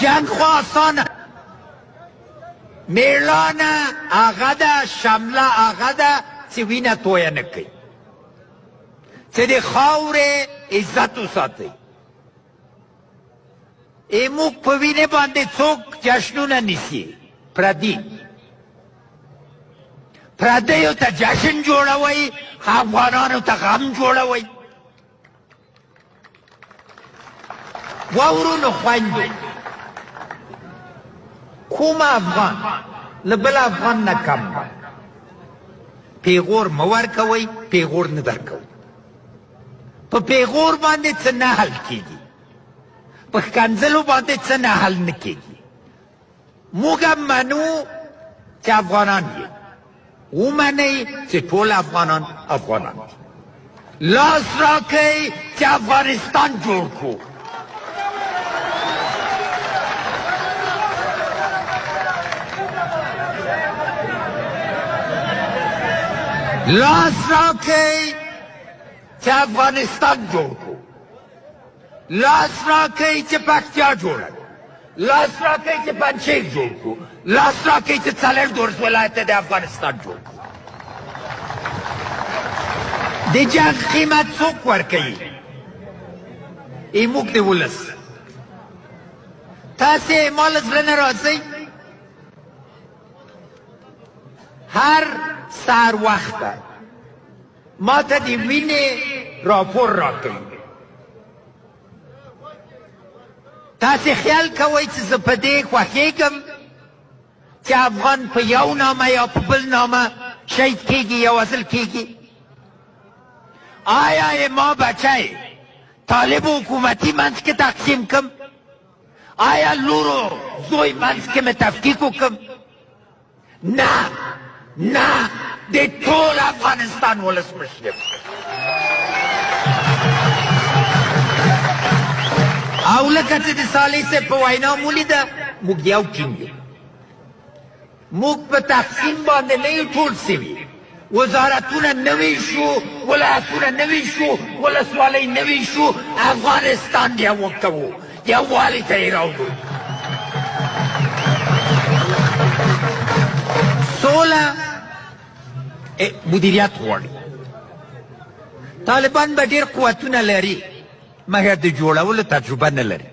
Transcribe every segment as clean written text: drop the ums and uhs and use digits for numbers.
جنگ خو آسانه، میړانه هغه ده، شمله هغه ده چې وینه تویه نه کوي، چې د خاورې عزت وساتئ. موږ په وینې باندې څوک جشنونه نیسي، پردیو ته جشن جوړوئ، افغانانو ته غم جوړوئ. وورونو خویندو، کوم افغان له بل افغان نه کم دی. پیغور مه ورکوئ، پیغور نه درکوئ. په پیغور باندې څه نه حل کېږي، په ښکنځلو باندې څه نه حل نه کېږي. موږ هم منو چې افغانان یې، ومنئ چې ټول افغانان افغانان دي. لاس راکئ چې افغانستان جوړ کړو. لاس راکئ چې افغانستان جوړ کړو. لاس راکئ چې پکتیا جوړه کړو. لاس راکئ چې پنجشیر جوړ کړو. لاس راکئ چې څلور ولایت د افغانستان جوړ کړو. د جنګ قیمت څوک ورکوي؟ موږ د ولس. تاسې ما له زړه نه راځئ، هر سهار وخته ما ته د وینې راپور راکوي. تاسې خیال کوئ چې زه په دې خوښېږم چې افغان په یو نامه یا په بل نامه شهید کېږي یا وژل کېږي؟ آیا ما بچی طالب حکومتي منځ کې تقسیم کم؟ آیا لور و زوی منځ کې مې تفکیک وکم؟ نه نه، د ټول افغانستان ولسمشر یم. او لکه چې د صالح صاحب په وینا مو لیده، موږ یو ټیم یو. موږ په تقسیم باندې نه یو ټول سوي. وزارتونه نوي شو، ولایتونه نوي شو، ولسوالۍ نوي شو. افغانستان یو کوو، یووالي ته یې راوړو. سوله مدیریت غواړي. طالبان به ډېر قوتونه لري مګر د جوړولو تجربه نه لري.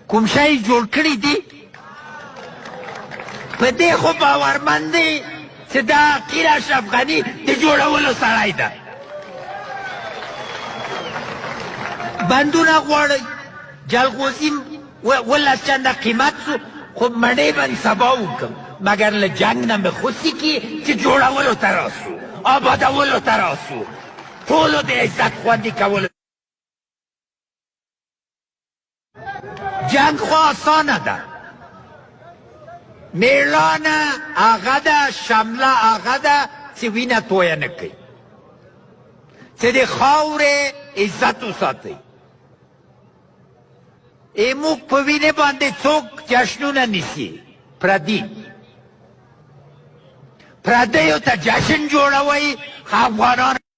کوم شی جوړ کړي دي په دې خو باورمند دی چې دا قیر اشرف غني د جوړولو سړی ده. بندونه غواړئ، جلغوزي 12 چنده قیمت سو، خو مڼې به سبا وکړم مګر له جنګ نه مې خوشي کي چې جوړولو ته راسو، آبادولو ته راسو، ټولو د عزت خوندي کولو. جنگ خو آسانه ده، میړانه هغه ده، شمله هغه ده چې وینه تویه نه کوي، چې د خاورې عزت وساتئ. موږ په وینې باندې څوک جشنونه نیسي، پردیو ته جشن جوړوئ، افغانان